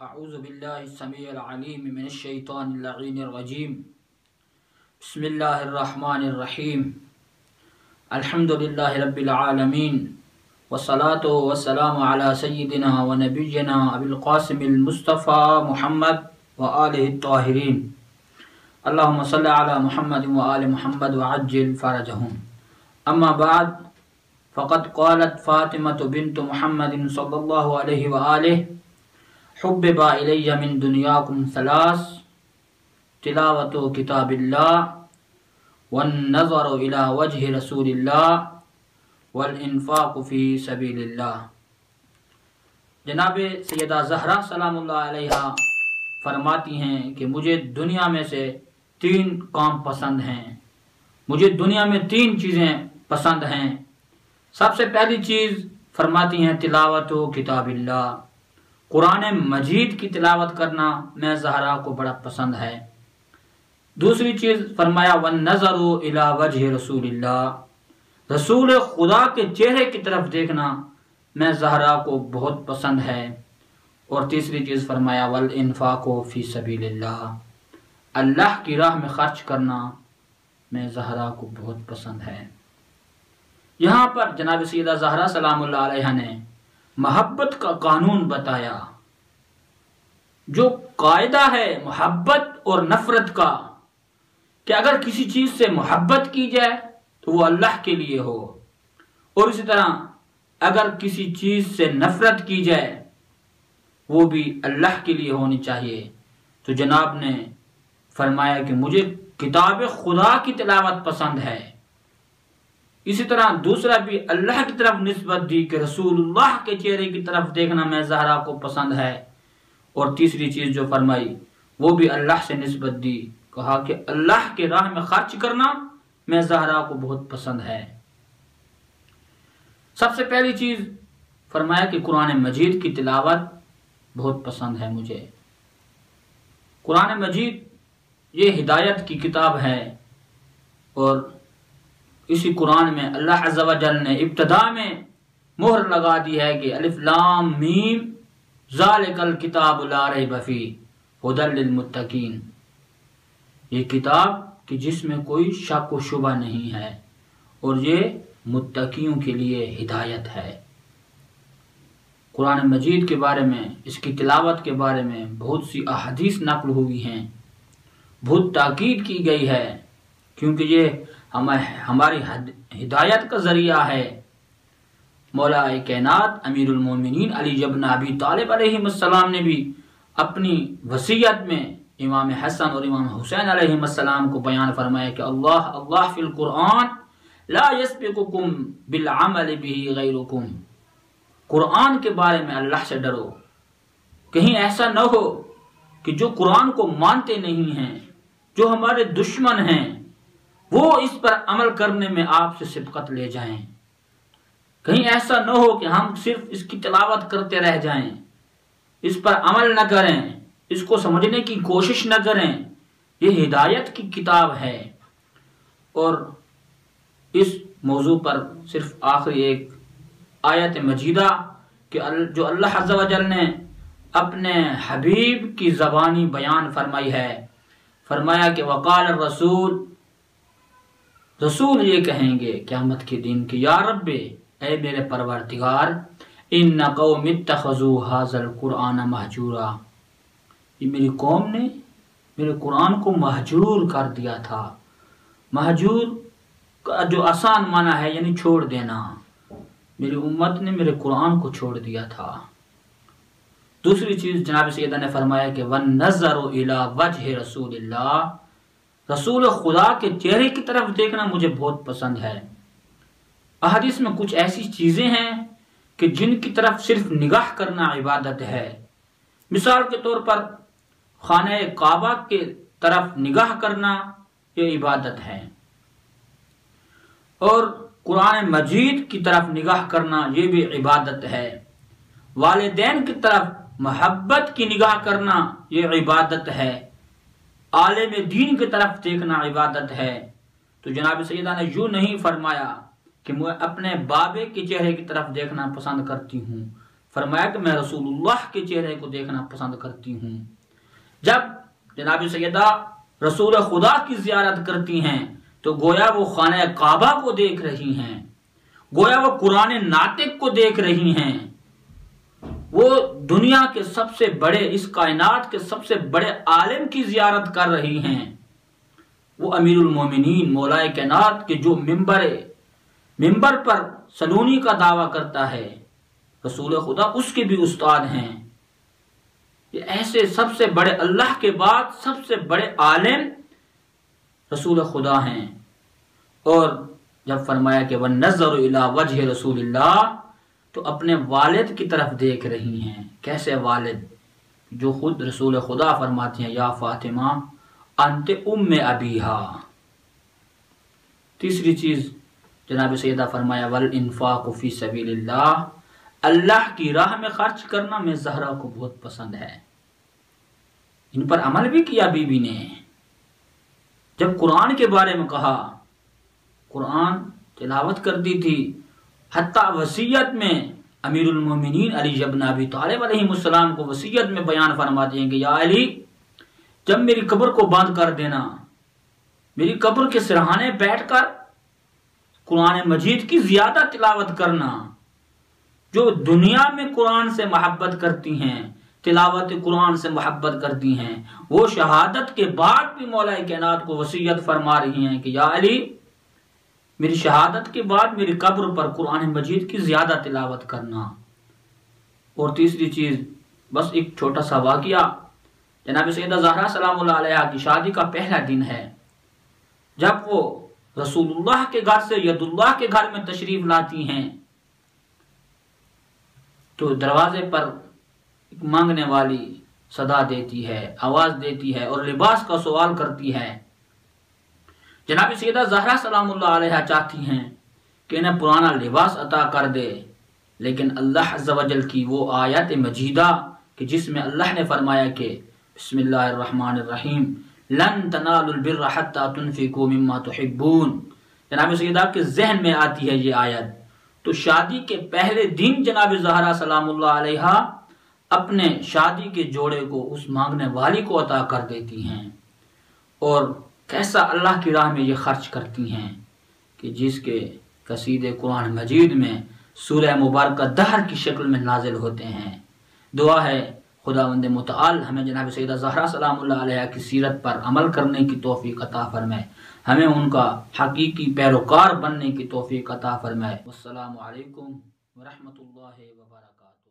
اعوذ باللہ السمیع العلیم من الشیطان اللعین الرجیم بسم اللہ الرحمن الرحیم الحمد للہ رب العالمین والصلاة والسلام علی سیدنا و نبینا ابی القاسم المصطفى محمد وآلہ الطاہرین اللہم صلی علی محمد وآل محمد وعجل فرجہم اما بعد فقد قالت فاطمة بنت محمد صلی اللہ علیہ وآلہ حبب الی من دنیاکم ثلاث تلاوت کتاب اللہ والنظر الى وجہ رسول اللہ والانفاق فی سبیل اللہ۔ جناب سیدہ زہرا سلام اللہ علیہ فرماتی ہیں کہ مجھے دنیا میں سے 3 کام پسند ہیں، مجھے دنیا میں 3 چیزیں پسند ہیں۔ سب سے پہلی چیز فرماتی ہیں تلاوت کتاب اللہ، قرآن مجید کی تلاوت کرنا میں زہرا کو بڑا پسند ہے۔ دوسری چیز فرمایا والنظر الی وجہ رسول اللہ، رسول خدا کے چہرے کی طرف دیکھنا میں زہرا کو بہت پسند ہے۔ اور تیسری چیز فرمایا والانفاق فی سبیل اللہ، اللہ کی راہ میں خرچ کرنا میں زہرا کو بہت پسند ہے۔ یہاں پر جناب سیدہ زہرا سلام اللہ علیہ نے محبت کا قانون بتایا، جو قاعدہ ہے محبت اور نفرت کا، کہ اگر کسی چیز سے محبت کی جائے تو وہ اللہ کے لیے ہو، اور اسی طرح اگر کسی چیز سے نفرت کی جائے وہ بھی اللہ کے لیے ہونی چاہیے۔ تو جناب نے فرمایا کہ مجھے کتاب خدا کی تلاوت پسند ہے، اسی طرح دوسرا بھی اللہ کی طرف نسبت دی کہ رسول اللہ کے چہرے کی طرف دیکھنا میں زہرا کو پسند ہے، اور تیسری چیز جو فرمائی وہ بھی اللہ سے نسبت دی، کہا کہ اللہ کے راہ میں خرچ کرنا میں زہرا کو بہت پسند ہے۔ سب سے پہلی چیز فرمایا کہ قرآن مجید کی تلاوت بہت پسند ہے مجھے۔ قرآن مجید یہ ہدایت کی کتاب ہے، اور اسی قرآن میں اللہ عز و جل نے ابتدا میں مہر لگا دی ہے کہ الف لام میم ذالک الکتاب لا ریب فیہ ھدی للمتقین، یہ کتاب کہ جس میں کوئی شک و شبہ نہیں ہے اور یہ متقیوں کے لیے ہدایت ہے۔ قرآن مجید کے بارے میں، اس کی تلاوت کے بارے میں بہت سی احادیث نقل ہوئی ہیں، بہت تاکید کی گئی ہے، کیونکہ یہ ہماری ہدایت کا ذریعہ ہے۔ مولا کائنات امیر المومنین علی بن ابی طالب علیہ السلام نے بھی اپنی وصیت میں امام حسن اور امام حسین علیہ السلام کو بیان فرمایا کہ اللہ فی القرآن لا یسبقکم بالعمل به غیرکم، قرآن کے بارے میں اللہ سے ڈرو، کہیں ایسا نہ ہو کہ جو قرآن کو مانتے نہیں ہیں، جو ہمارے دشمن ہیں، وہ اس پر عمل کرنے میں آپ سے سبقت لے جائیں۔ کہیں ایسا نہ ہو کہ ہم صرف اس کی تلاوت کرتے رہ جائیں، اس پر عمل نہ کریں، اس کو سمجھنے کی کوشش نہ کریں۔ یہ ہدایت کی کتاب ہے۔ اور اس موضوع پر صرف آخری ایک آیت مجیدہ کہ جو اللہ عز و جل نے اپنے حبیب کی زبانی بیان فرمائی ہے، فرمایا کہ وقال الرسول، رسول یہ کہیں گے قیامت کے دن کہ یا رب، اے میرے پروردگار، ان قوم اتخذوا ھذا القرآن مہجورا، یہ میری قوم نے میرے قرآن کو مہجور کر دیا تھا۔ مہجور کا جو آسان معنی ہے یعنی چھوڑ دینا، میری امت نے میرے قرآن کو چھوڑ دیا تھا۔ دوسری چیز جناب سیدہ نے فرمایا کہ والنظر الی وجہ رسول اللہ، رسول خدا کے چہرے کی طرف دیکھنا مجھے بہت پسند ہے۔ احادیث میں کچھ ایسی چیزیں ہیں کہ جن کی طرف صرف نگاہ کرنا عبادت ہے۔ مثال کے طور پر خانہ کعبہ کے طرف نگاہ کرنا یہ عبادت ہے، اور قرآن مجید کی طرف نگاہ کرنا یہ بھی عبادت ہے۔ والدین کی طرف محبت کی نگاہ کرنا یہ عبادت ہے۔ عالم دین کی طرف دیکھنا عبادت ہے۔ تو جناب سیدہ نے یوں نہیں فرمایا کہ میں اپنے بابے کے چہرے کی طرف دیکھنا پسند کرتی ہوں، فرمایا کہ میں رسول اللہ کے چہرے کو دیکھنا پسند کرتی ہوں۔ جب جناب سیدہ رسول خدا کی زیارت کرتی ہیں تو گویا وہ خانہ کعبہ کو دیکھ رہی ہیں، گویا وہ قرآن ناطق کو دیکھ رہی ہیں، وہ دنیا کے سب سے بڑے، اس کائنات کے سب سے بڑے عالم کی زیارت کر رہی ہیں۔ وہ امیر المومنین مولا کائنات کے جو ممبر پر سلونی کا دعویٰ کرتا ہے، رسول خدا اس کے بھی استاد ہیں۔ یہ ایسے سب سے بڑے، اللہ کے بعد سب سے بڑے عالم رسول خدا ہیں۔ اور جب فرمایا کہ وَالنَّظَرُ إِلَىٰ وَجْهِ رسول اللہ، تو اپنے والد کی طرف دیکھ رہی ہیں۔ کیسے والد؟ جو خود رسول خدا فرماتے ہیں یا فاطمہ انت ام ابیہا۔ تیسری چیز جناب سیدہ فرمایا والانفاق فی سبیل اللہ، اللہ کی راہ میں خرچ کرنا میں زہرا کو بہت پسند ہے۔ ان پر عمل بھی کیا بی بی نے۔ جب قرآن کے بارے میں کہا، قرآن تلاوت کرتی تھی، حتیٰ وصیت میں امیر المومنین علی بن ابی طالب علیہ السلام کو وصیت میں بیان فرماتے ہیں کہ یا علی، جب میری قبر کو بند کر دینا، میری قبر کے سرہانے بیٹھ کر قرآن مجید کی زیادہ تلاوت کرنا۔ جو دنیا میں قرآن سے محبت کرتی ہیں، تلاوت قرآن سے محبت کرتی ہیں، وہ شہادت کے بعد بھی مولا کائنات کو وصیت فرما رہی ہیں کہ یا علی، میری شہادت کے بعد میری قبر پر قرآن مجید کی زیادہ تلاوت کرنا۔ اور تیسری چیز، بس ایک چھوٹا سا واقعہ، جناب سیدہ زہرا سلام اللہ علیہا کی شادی کا پہلا دن ہے۔ جب وہ رسول اللہ کے گھر سے ید اللہ کے گھر میں تشریف لاتی ہیں تو دروازے پر ایک مانگنے والی صدا دیتی ہے، آواز دیتی ہے اور لباس کا سوال کرتی ہے۔ جناب سیدہ زہرا سلام اللہ علیہا چاہتی ہیں کہ انہیں پرانا لباس عطا کر دے، لیکن اللہ عز و جل کی وہ آیت مجیدہ کہ جس میں اللہ نے فرمایا کہ بسم اللہ الرحمن الرحیم لن تنالوا البر حتى تنفقوا مما تحبون، جناب سیدہ کے ذہن میں آتی ہے یہ آیت۔ تو شادی کے پہلے دن جناب زہرا سلام اللہ علیہا اپنے شادی کے جوڑے کو اس مانگنے والی کو عطا کر دیتی ہیں۔ اور کیسا اللہ کی راہ میں یہ خرچ کرتی ہیں کہ جس کے قصیدے قرآن مجید میں سورہ مبارکہ دہر کی شکل میں نازل ہوتے ہیں۔ دعا ہے خداوند متعال ہمیں جناب سیدہ زہرا سلام اللہ علیہ کی سیرت پر عمل کرنے کی توفیق عطا فرمائے، ہمیں ان کا حقیقی پیروکار بننے کی توفیق عطا فرمائے۔ والسلام علیکم ورحمۃ اللہ وبرکاتہ۔